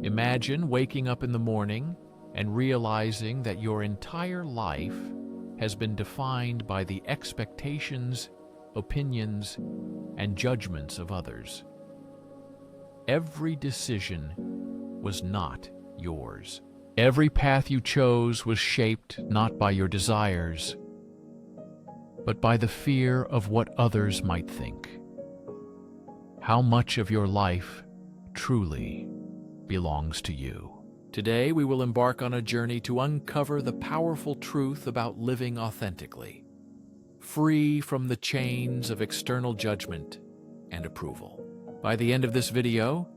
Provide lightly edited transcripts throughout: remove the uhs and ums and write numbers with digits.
Imagine waking up in the morning and realizing that your entire life has been defined by the expectations, opinions, and judgments of others. Every decision was not yours. Every path you chose was shaped not by your desires, but by the fear of what others might think. How much of your life truly belongs to you? Today, we will embark on a journey to uncover the powerful truth about living authentically, free from the chains of external judgment and approval. By the end of this video,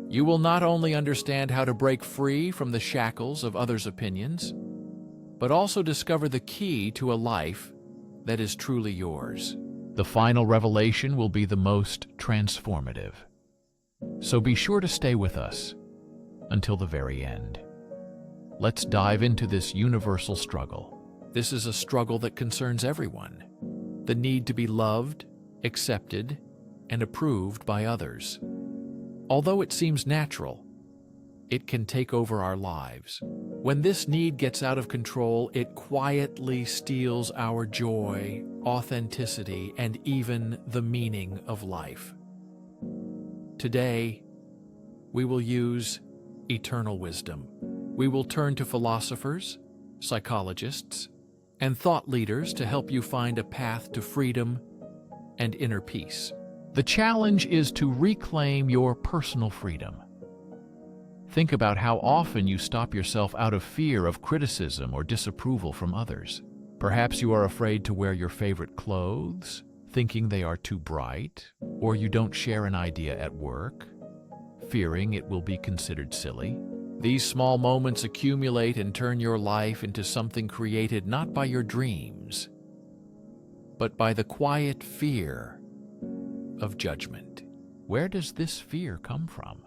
you will not only understand how to break free from the shackles of others' opinions, but also discover the key to a life that is truly yours. The final revelation will be the most transformative. So be sure to stay with us until the very end. Let's dive into this universal struggle. This is a struggle that concerns everyone. The need to be loved, accepted, and approved by others. Although it seems natural, it can take over our lives. When this need gets out of control, it quietly steals our joy, authenticity, and even the meaning of life. Today, we will use eternal wisdom. We will turn to philosophers, psychologists, and thought leaders to help you find a path to freedom and inner peace. The challenge is to reclaim your personal freedom. Think about how often you stop yourself out of fear of criticism or disapproval from others. Perhaps you are afraid to wear your favorite clothes, thinking they are too bright, or you don't share an idea at work, fearing it will be considered silly. These small moments accumulate and turn your life into something created not by your dreams, but by the quiet fear of judgment. Where does this fear come from?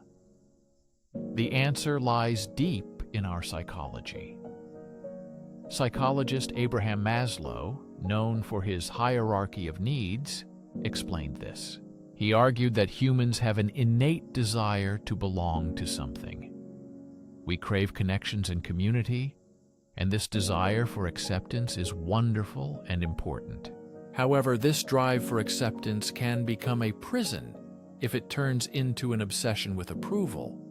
The answer lies deep in our psychology. Psychologist Abraham Maslow, known for his hierarchy of needs, explained this. He argued that humans have an innate desire to belong to something. We crave connections and community, and this desire for acceptance is wonderful and important. However, this drive for acceptance can become a prison if it turns into an obsession with approval,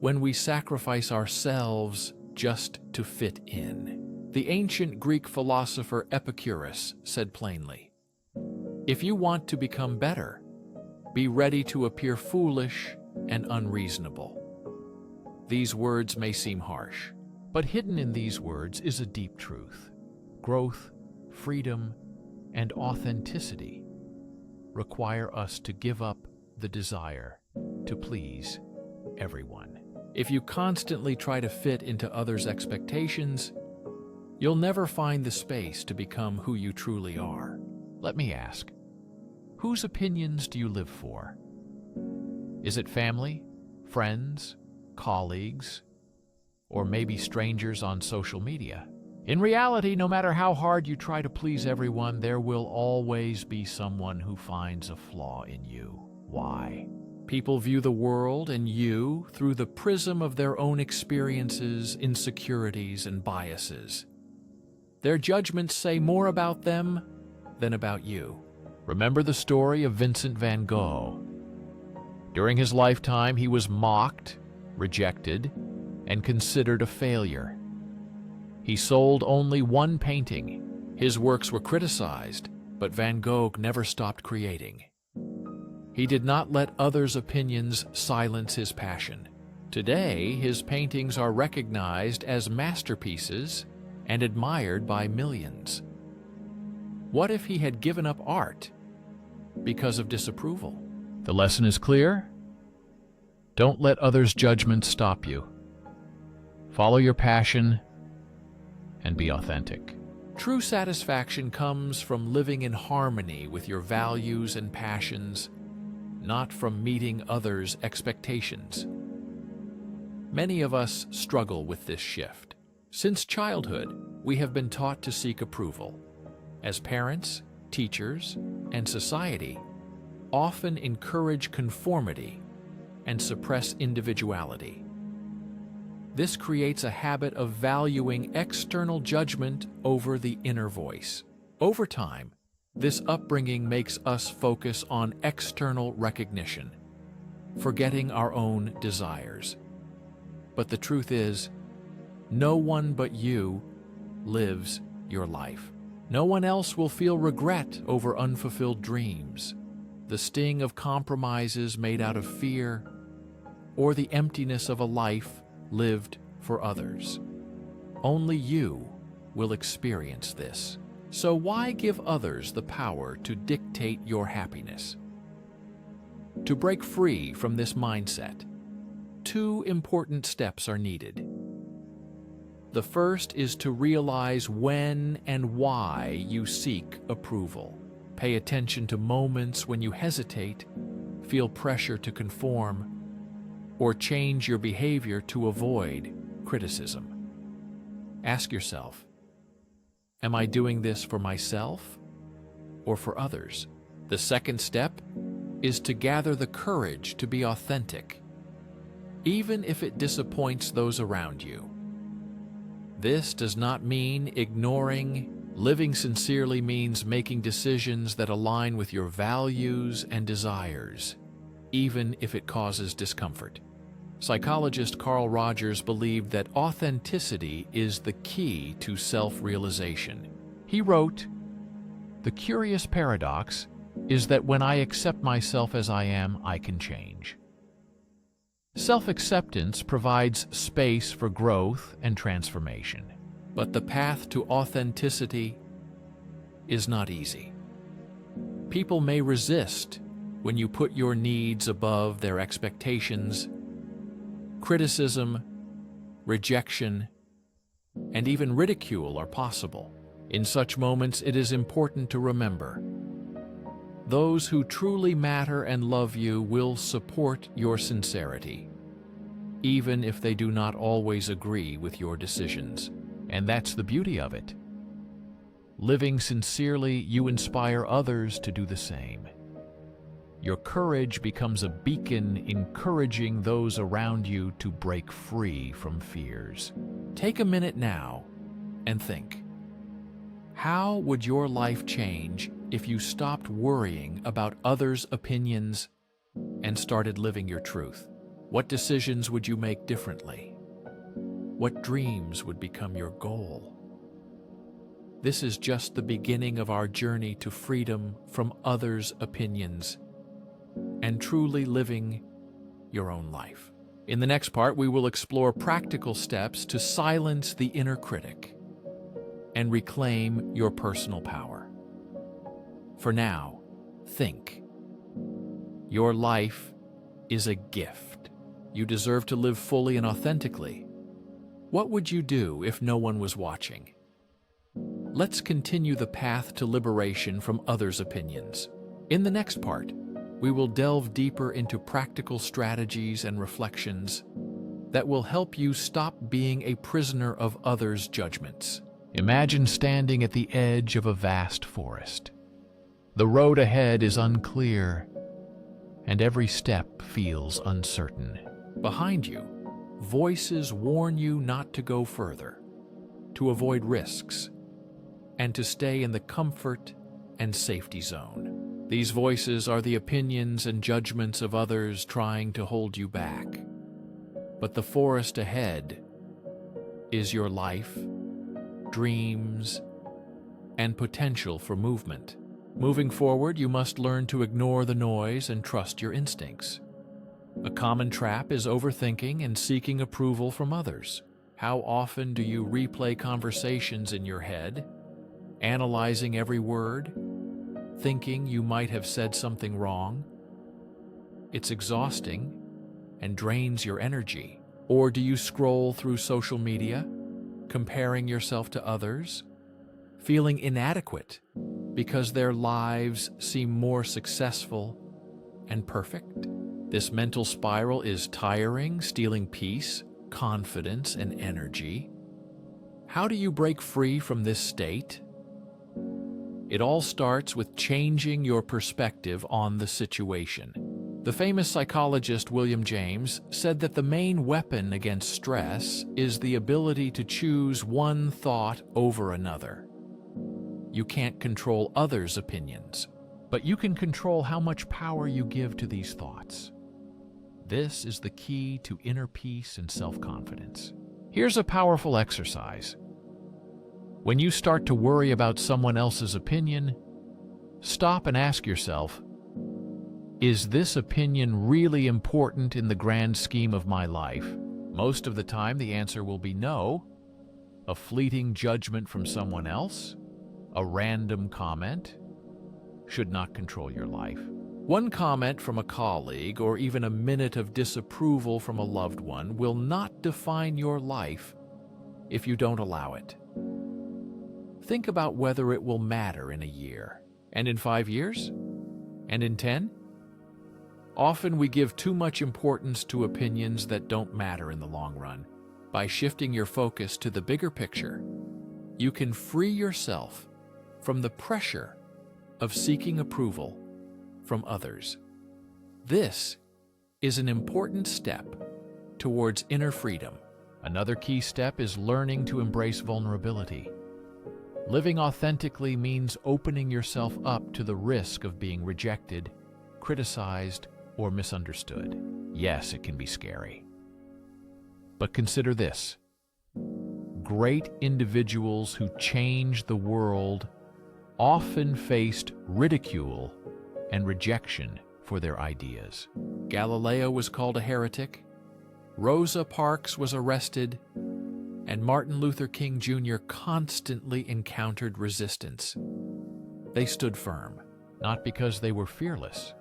when we sacrifice ourselves just to fit in. The ancient Greek philosopher Epicurus said plainly, "If you want to become better, be ready to appear foolish and unreasonable." These words may seem harsh, but hidden in these words is a deep truth. Growth, freedom, and authenticity require us to give up the desire to please everyone. If you constantly try to fit into others' expectations, you'll never find the space to become who you truly are. Let me ask, whose opinions do you live for? Is it family, friends, colleagues, or maybe strangers on social media? In reality, no matter how hard you try to please everyone, there will always be someone who finds a flaw in you. Why? People view the world and you through the prism of their own experiences, insecurities, and biases. Their judgments say more about them than about you. Remember the story of Vincent van Gogh. During his lifetime, he was mocked, rejected, and considered a failure. He sold only one painting. His works were criticized, but Van Gogh never stopped creating. He did not let others' opinions silence his passion. Today, his paintings are recognized as masterpieces and admired by millions. What if he had given up art because of disapproval? The lesson is clear. Don't let others' judgments stop you. Follow your passion and be authentic. True satisfaction comes from living in harmony with your values and passions, not from meeting others' expectations. Many of us struggle with this shift. Since childhood, we have been taught to seek approval. As parents, teachers, and society often encourage conformity and suppress individuality. This creates a habit of valuing external judgment over the inner voice. Over time, this upbringing makes us focus on external recognition, forgetting our own desires. But the truth is, no one but you lives your life. No one else will feel regret over unfulfilled dreams, the sting of compromises made out of fear, or the emptiness of a life lived for others. Only you will experience this. So why give others the power to dictate your happiness? To break free from this mindset, two important steps are needed. The first is to realize when and why you seek approval. Pay attention to moments when you hesitate, feel pressure to conform, or change your behavior to avoid criticism. Ask yourself, am I doing this for myself or for others? The second step is to gather the courage to be authentic, even if it disappoints those around you. This does not mean ignoring. Living sincerely means making decisions that align with your values and desires, even if it causes discomfort. Psychologist Carl Rogers believed that authenticity is the key to self-realization. He wrote, "The curious paradox is that when I accept myself as I am, I can change." Self-acceptance provides space for growth and transformation. But the path to authenticity is not easy. People may resist when you put your needs above their expectations. Criticism, rejection, and even ridicule are possible. In such moments, it is important to remember, those who truly matter and love you will support your sincerity, even if they do not always agree with your decisions. And that's the beauty of it. Living sincerely, you inspire others to do the same. Your courage becomes a beacon encouraging those around you to break free from fears. Take a minute now and think, how would your life change if you stopped worrying about others' opinions and started living your truth? What decisions would you make differently? What dreams would become your goal? This is just the beginning of our journey to freedom from others' opinions and truly living your own life. In the next part, we will explore practical steps to silence the inner critic and reclaim your personal power. For now, think. Your life is a gift. You deserve to live fully and authentically. What would you do if no one was watching? Let's continue the path to liberation from others' opinions. In the next part, we will delve deeper into practical strategies and reflections that will help you stop being a prisoner of others' judgments. Imagine standing at the edge of a vast forest. The road ahead is unclear, and every step feels uncertain. Behind you, voices warn you not to go further, to avoid risks, and to stay in the comfort and safety zone. These voices are the opinions and judgments of others trying to hold you back. But the forest ahead is your life, dreams, and potential for movement. Moving forward, you must learn to ignore the noise and trust your instincts. A common trap is overthinking and seeking approval from others. How often do you replay conversations in your head, analyzing every word, thinking you might have said something wrong? It's exhausting and drains your energy. Or do you scroll through social media, comparing yourself to others, feeling inadequate because their lives seem more successful and perfect? This mental spiral is tiring, stealing peace, confidence, and energy. How do you break free from this state? It all starts with changing your perspective on the situation. The famous psychologist William James said that the main weapon against stress is the ability to choose one thought over another. You can't control others' opinions, but you can control how much power you give to these thoughts. This is the key to inner peace and self-confidence. Here's a powerful exercise. When you start to worry about someone else's opinion, stop and ask yourself, is this opinion really important in the grand scheme of my life? Most of the time, the answer will be no. A fleeting judgment from someone else, a random comment, should not control your life. One comment from a colleague or even a minute of disapproval from a loved one will not define your life if you don't allow it. Think about whether it will matter in a year, and in 5 years, and in 10. Often we give too much importance to opinions that don't matter in the long run. By shifting your focus to the bigger picture, you can free yourself from the pressure of seeking approval from others. This is an important step towards inner freedom. Another key step is learning to embrace vulnerability. Living authentically means opening yourself up to the risk of being rejected, criticized, or misunderstood. Yes, it can be scary. But consider this. Great individuals who changed the world often faced ridicule and rejection for their ideas. Galileo was called a heretic, Rosa Parks was arrested, and Martin Luther King Jr. constantly encountered resistance. They stood firm, not because they were fearless,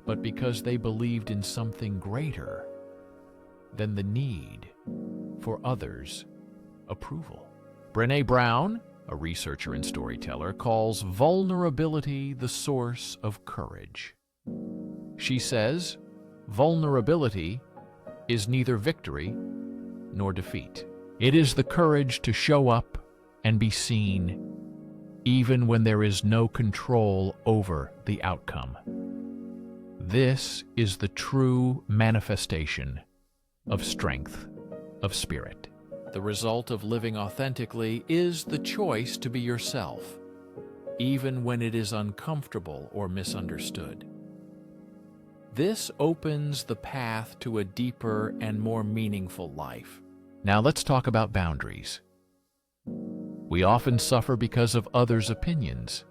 but because they believed in something greater than the need for others' approval. Brené Brown, a researcher and storyteller, calls vulnerability the source of courage. She says, vulnerability is neither victory nor defeat. It is the courage to show up and be seen, even when there is no control over the outcome. This is the true manifestation of strength of spirit. The result of living authentically is the choice to be yourself, even when it is uncomfortable or misunderstood. This opens the path to a deeper and more meaningful life. Now let's talk about boundaries. We often suffer because of others' opinions,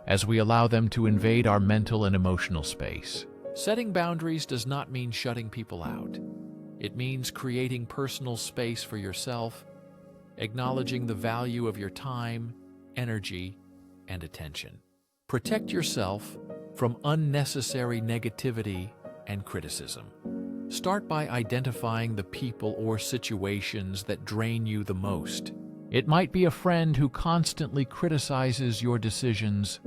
as we allow them to invade our mental and emotional space. Setting boundaries does not mean shutting people out. It means creating personal space for yourself, acknowledging the value of your time, energy, and attention. Protect yourself from unnecessary negativity and criticism. Start by identifying the people or situations that drain you the most. It might be a friend who constantly criticizes your decisions,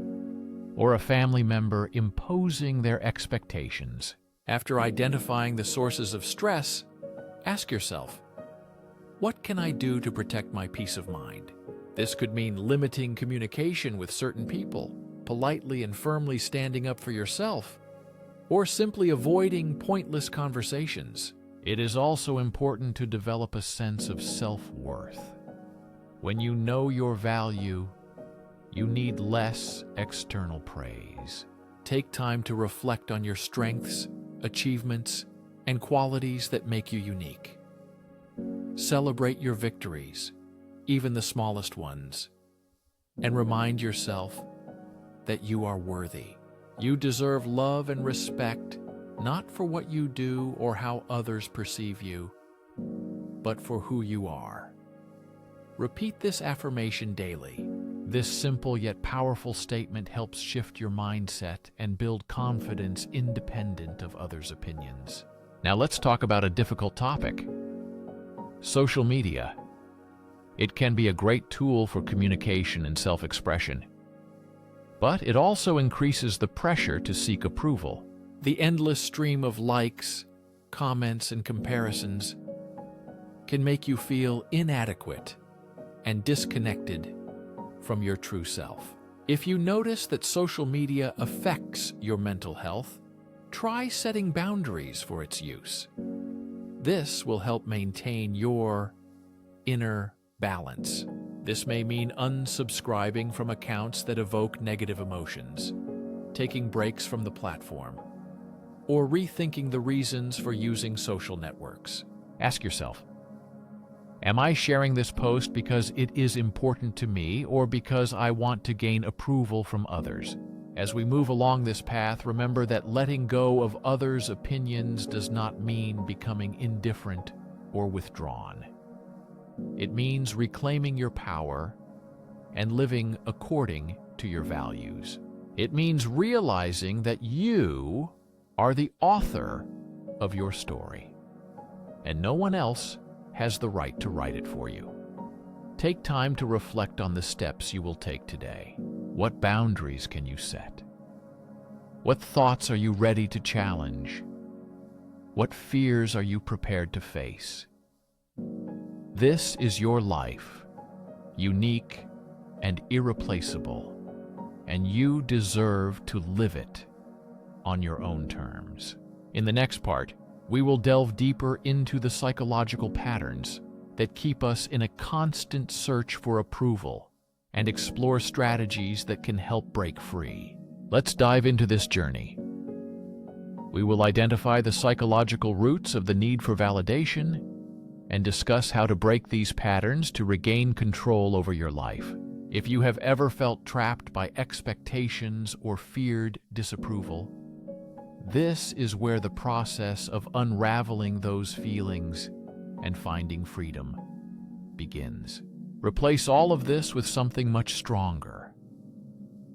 or a family member imposing their expectations. After identifying the sources of stress, ask yourself, what can I do to protect my peace of mind? This could mean limiting communication with certain people, politely and firmly standing up for yourself, or simply avoiding pointless conversations. It is also important to develop a sense of self-worth. When you know your value, you need less external praise. Take time to reflect on your strengths, achievements, and qualities that make you unique. Celebrate your victories, even the smallest ones, and remind yourself that you are worthy. You deserve love and respect, not for what you do or how others perceive you, but for who you are. Repeat this affirmation daily. This simple yet powerful statement helps shift your mindset and build confidence independent of others' opinions. Now let's talk about a difficult topic: social media. It can be a great tool for communication and self-expression, but it also increases the pressure to seek approval. The endless stream of likes, comments, and comparisons can make you feel inadequate and disconnected from your true self. If you notice that social media affects your mental health, try setting boundaries for its use. This will help maintain your inner balance. This may mean unsubscribing from accounts that evoke negative emotions, taking breaks from the platform, or rethinking the reasons for using social networks. Ask yourself, am I sharing this post because it is important to me or because I want to gain approval from others? As we move along this path, remember that letting go of others' opinions does not mean becoming indifferent or withdrawn. It means reclaiming your power and living according to your values. It means realizing that you are the author of your story, and no one else has the right to write it for you. Take time to reflect on the steps you will take today. What boundaries can you set? What thoughts are you ready to challenge? What fears are you prepared to face? This is your life, unique and irreplaceable, and you deserve to live it on your own terms. In the next part, we will delve deeper into the psychological patterns that keep us in a constant search for approval and explore strategies that can help break free. Let's dive into this journey. We will identify the psychological roots of the need for validation and discuss how to break these patterns to regain control over your life. If you have ever felt trapped by expectations or feared disapproval, this is where the process of unraveling those feelings and finding freedom begins. Replace all of this with something much stronger: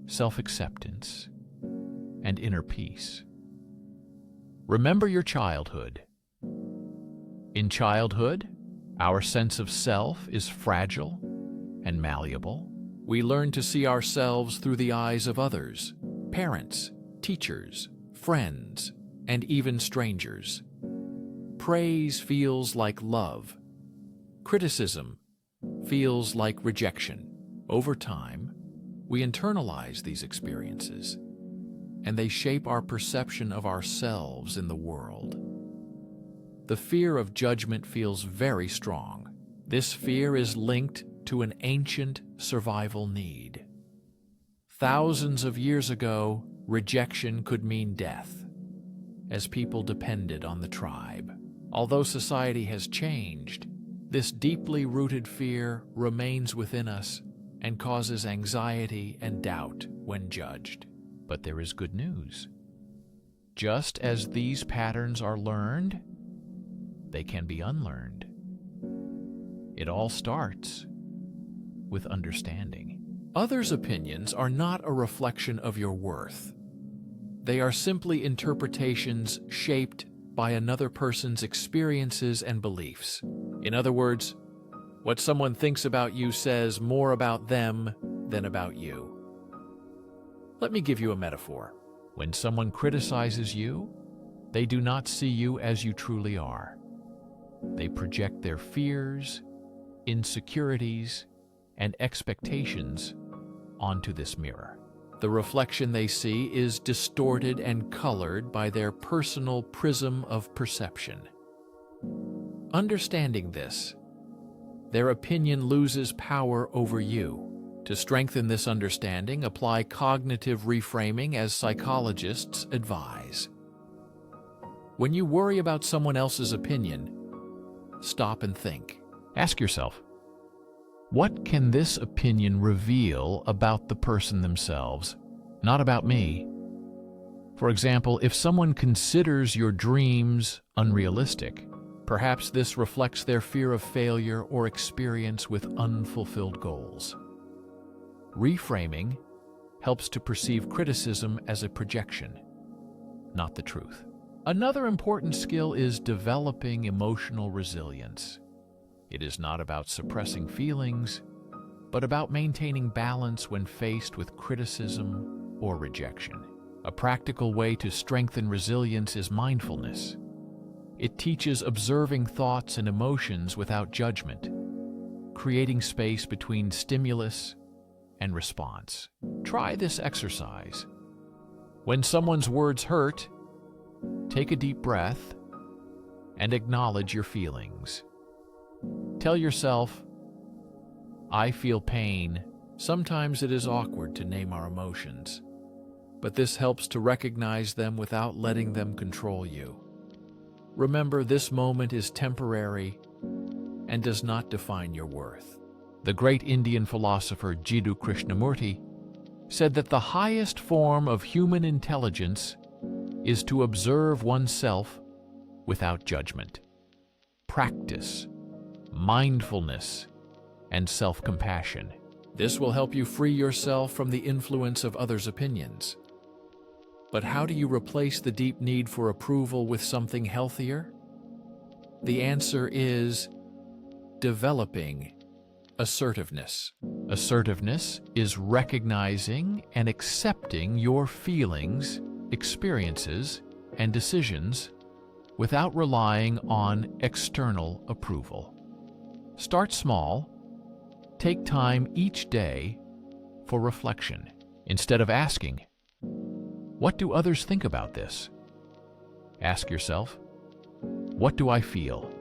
self-acceptance and inner peace. Remember your childhood. In childhood, our sense of self is fragile and malleable. We learn to see ourselves through the eyes of others, parents, teachers, friends, and even strangers. Praise feels like love. Criticism feels like rejection. Over time, we internalize these experiences, and they shape our perception of ourselves in the world. The fear of judgment feels very strong. This fear is linked to an ancient survival need. Thousands of years ago, rejection could mean death, as people depended on the tribe. Although society has changed, this deeply rooted fear remains within us and causes anxiety and doubt when judged. But there is good news. Just as these patterns are learned, they can be unlearned. It all starts with understanding. Others' opinions are not a reflection of your worth. They are simply interpretations shaped by another person's experiences and beliefs. In other words, what someone thinks about you says more about them than about you. Let me give you a metaphor. When someone criticizes you, they do not see you as you truly are. They project their fears, insecurities, and expectations onto this mirror. The reflection they see is distorted and colored by their personal prism of perception. Understanding this, their opinion loses power over you. To strengthen this understanding, apply cognitive reframing as psychologists advise. When you worry about someone else's opinion, stop and think. Ask yourself, what can this opinion reveal about the person themselves, not about me? For example, if someone considers your dreams unrealistic, perhaps this reflects their fear of failure or experience with unfulfilled goals. Reframing helps to perceive criticism as a projection, not the truth. Another important skill is developing emotional resilience. It is not about suppressing feelings, but about maintaining balance when faced with criticism or rejection. A practical way to strengthen resilience is mindfulness. It teaches observing thoughts and emotions without judgment, creating space between stimulus and response. Try this exercise. When someone's words hurt, Take a deep breath and acknowledge your feelings. Tell yourself, I feel pain. Sometimes it is awkward to name our emotions, but this helps to recognize them without letting them control you. Remember, this moment is temporary and does not define your worth. The great Indian philosopher Jiddu Krishnamurti said that the highest form of human intelligence is to observe oneself without judgment. Practice mindfulness and self-compassion. This will help you free yourself from the influence of others' opinions. But how do you replace the deep need for approval with something healthier? The answer is developing assertiveness. Assertiveness is recognizing and accepting your feelings, experiences, and decisions without relying on external approval. Start small. Take time each day for reflection. Instead of asking, what do others think about this? Ask yourself, what do I feel?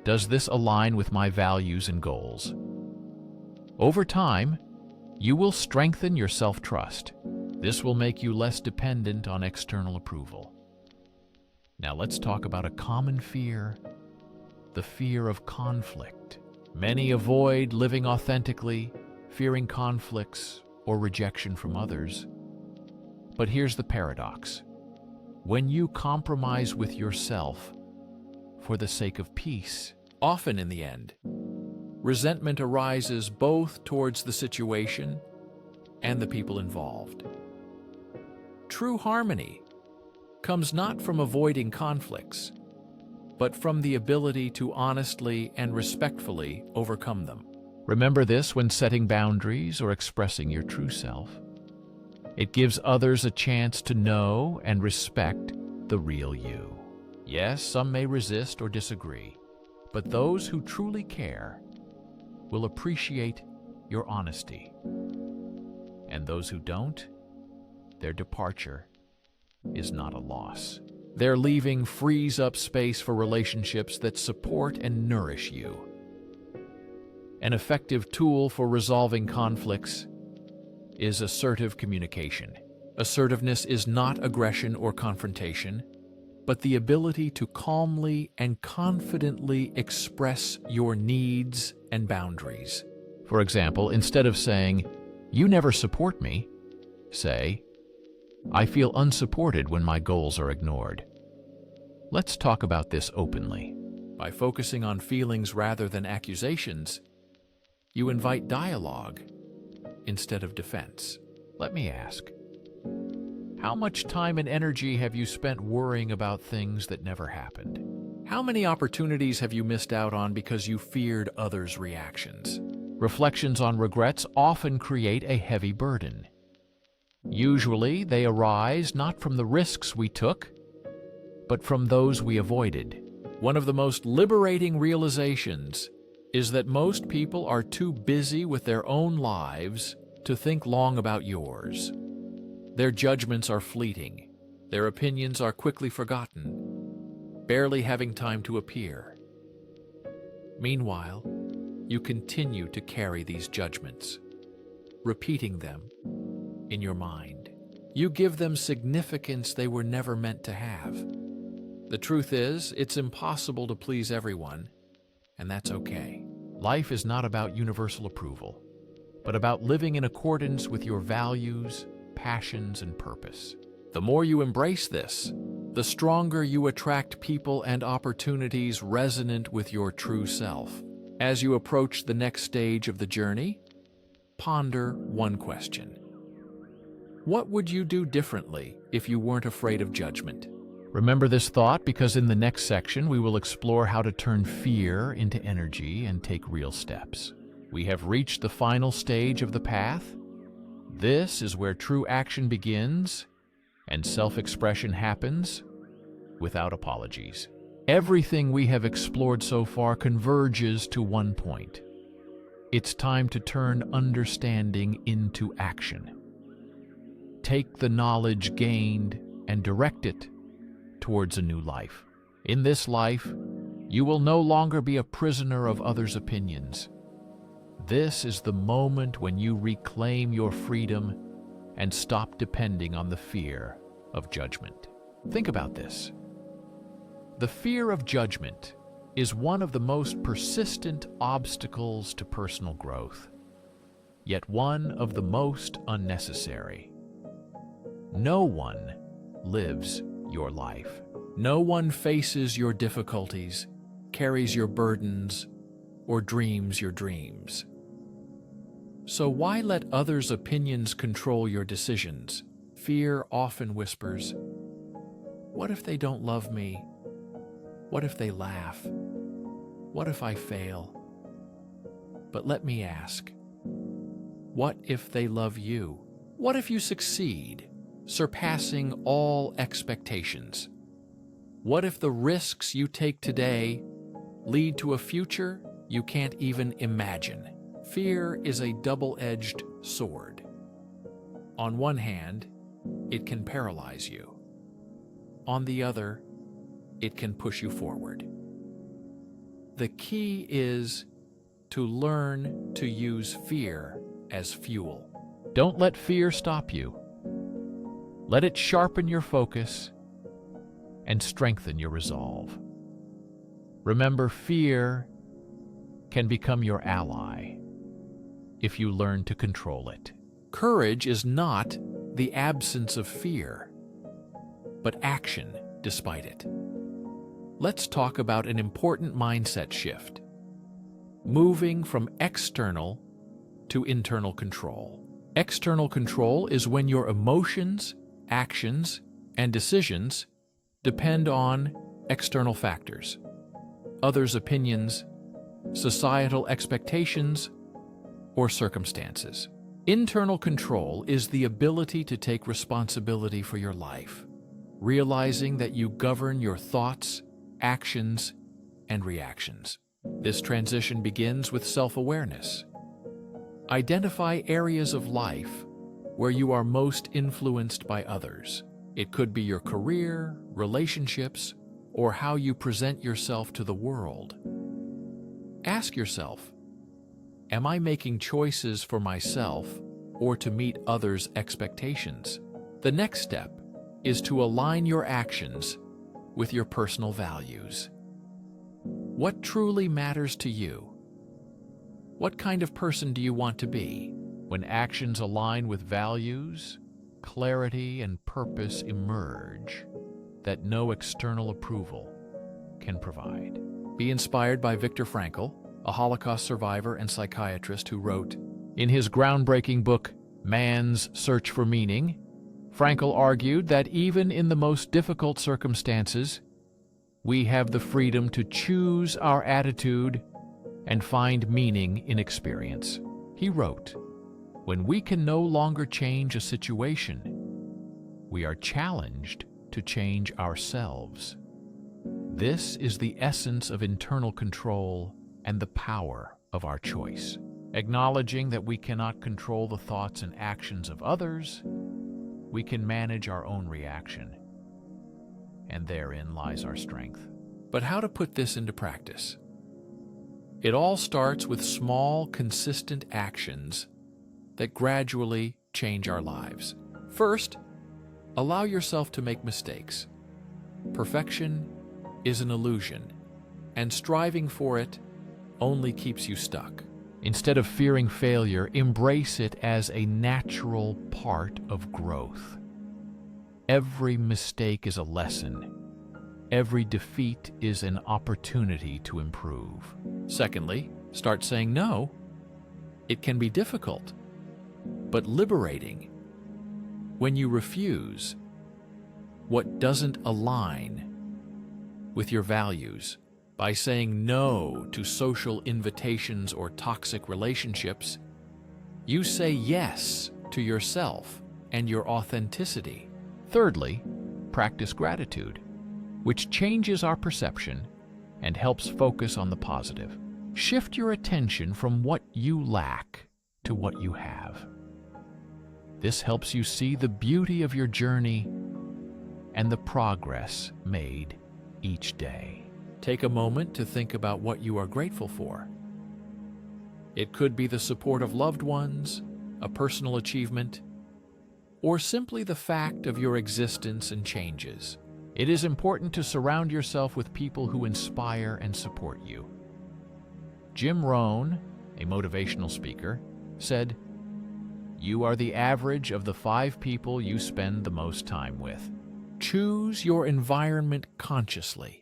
Does this align with my values and goals? Over time, you will strengthen your self-trust. This will make you less dependent on external approval. Now let's talk about a common fear, the fear of conflict. Many avoid living authentically, fearing conflicts or rejection from others. But here's the paradox. When you compromise with yourself for the sake of peace, often in the end, resentment arises both towards the situation and the people involved. True harmony comes not from avoiding conflicts, but from the ability to honestly and respectfully overcome them. Remember this when setting boundaries or expressing your true self. It gives others a chance to know and respect the real you. Yes, some may resist or disagree, but those who truly care will appreciate your honesty. And those who don't, their departure is not a loss. Their leaving frees up space for relationships that support and nourish you. An effective tool for resolving conflicts is assertive communication. Assertiveness is not aggression or confrontation, but the ability to calmly and confidently express your needs and boundaries. For example, instead of saying, "You never support me," say, "I feel unsupported when my goals are ignored." Let's talk about this openly. By focusing on feelings rather than accusations, you invite dialogue instead of defense. Let me ask, how much time and energy have you spent worrying about things that never happened? How many opportunities have you missed out on because you feared others' reactions? Reflections on regrets often create a heavy burden. Usually, they arise not from the risks we took, but from those we avoided. One of the most liberating realizations is that most people are too busy with their own lives to think long about yours. Their judgments are fleeting. Their opinions are quickly forgotten, barely having time to appear. Meanwhile, you continue to carry these judgments, repeating them in your mind. You give them significance they were never meant to have. The truth is, it's impossible to please everyone, and that's okay. Life is not about universal approval, but about living in accordance with your values, passions, and purpose. The more you embrace this, the stronger you attract people and opportunities resonant with your true self. As you approach the next stage of the journey, ponder one question. What would you do differently if you weren't afraid of judgment? Remember this thought, because in the next section we will explore how to turn fear into energy and take real steps. We have reached the final stage of the path. This is where true action begins and self-expression happens without apologies. Everything we have explored so far converges to one point. It's time to turn understanding into action. Take the knowledge gained and direct it towards a new life. In this life, you will no longer be a prisoner of others' opinions. This is the moment when you reclaim your freedom and stop depending on the fear of judgment. Think about this. The fear of judgment is one of the most persistent obstacles to personal growth, yet one of the most unnecessary. No one lives your life. No one faces your difficulties, carries your burdens, or dreams your dreams. So why let others' opinions control your decisions? Fear often whispers, "What if they don't love me? What if they laugh? What if I fail?" But let me ask, what if they love you? What if you succeed, surpassing all expectations? What if the risks you take today lead to a future you can't even imagine? Fear is a double-edged sword. On one hand, it can paralyze you. On the other, it can push you forward. The key is to learn to use fear as fuel. Don't let fear stop you. Let it sharpen your focus and strengthen your resolve. Remember, fear can become your ally if you learn to control it. Courage is not the absence of fear, but action despite it. Let's talk about an important mindset shift, moving from external to internal control. External control is when your emotions, actions, and decisions depend on external factors, others' opinions, societal expectations, or circumstances. Internal control is the ability to take responsibility for your life, realizing that you govern your thoughts, actions, and reactions. This transition begins with self-awareness. Identify areas of life where you are most influenced by others. It could be your career, relationships, or how you present yourself to the world. Ask yourself, am I making choices for myself or to meet others' expectations? The next step is to align your actions with your personal values. What truly matters to you? What kind of person do you want to be? When actions align with values, clarity and purpose emerge that no external approval can provide. Be inspired by Viktor Frankl, a Holocaust survivor and psychiatrist who wrote, in his groundbreaking book, Man's Search for Meaning, Frankl argued that even in the most difficult circumstances, we have the freedom to choose our attitude and find meaning in experience. He wrote, when we can no longer change a situation, we are challenged to change ourselves. This is the essence of internal control and the power of our choice. Acknowledging that we cannot control the thoughts and actions of others, we can manage our own reaction. And therein lies our strength. But how to put this into practice? It all starts with small, consistent actions that gradually change our lives. First, allow yourself to make mistakes. Perfection is an illusion, and striving for it only keeps you stuck. Instead of fearing failure, embrace it as a natural part of growth. Every mistake is a lesson. Every defeat is an opportunity to improve. Secondly, start saying no. It can be difficult, but liberating. When you refuse what doesn't align with your values, by saying no to social invitations or toxic relationships, you say yes to yourself and your authenticity. Thirdly, practice gratitude, which changes our perception and helps focus on the positive. Shift your attention from what you lack to what you have. This helps you see the beauty of your journey and the progress made each day. Take a moment to think about what you are grateful for. It could be the support of loved ones, a personal achievement, or simply the fact of your existence and changes. It is important to surround yourself with people who inspire and support you. Jim Rohn, a motivational speaker, said, "You are the average of the 5 people you spend the most time with." Choose your environment consciously.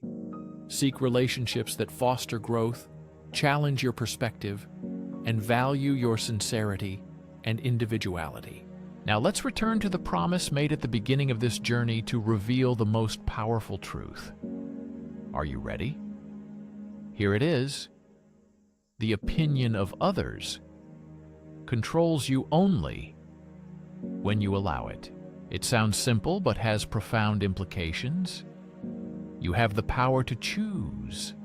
Seek relationships that foster growth, challenge your perspective, and value your sincerity and individuality. Now let's return to the promise made at the beginning of this journey to reveal the most powerful truth. Are you ready? Here it is. The opinion of others controls you only when you allow it. It sounds simple but has profound implications. You have the power to choose,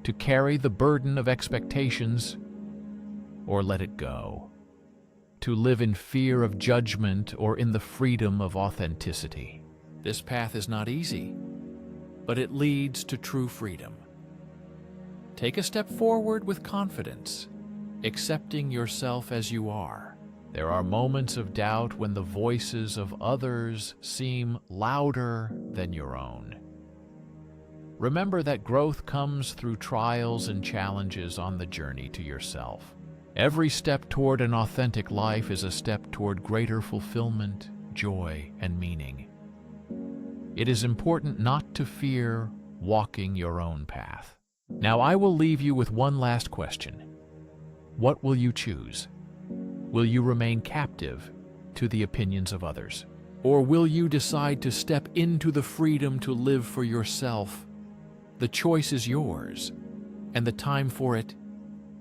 to carry the burden of expectations or let it go, to live in fear of judgment or in the freedom of authenticity. This path is not easy, but it leads to true freedom. Take a step forward with confidence, accepting yourself as you are. There are moments of doubt when the voices of others seem louder than your own. Remember that growth comes through trials and challenges on the journey to yourself. Every step toward an authentic life is a step toward greater fulfillment, joy, and meaning. It is important not to fear walking your own path. Now I will leave you with one last question. What will you choose? Will you remain captive to the opinions of others? Or will you decide to step into the freedom to live for yourself? The choice is yours, and the time for it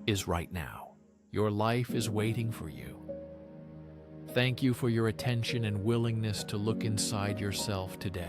is right now. Your life is waiting for you. Thank you for your attention and willingness to look inside yourself today.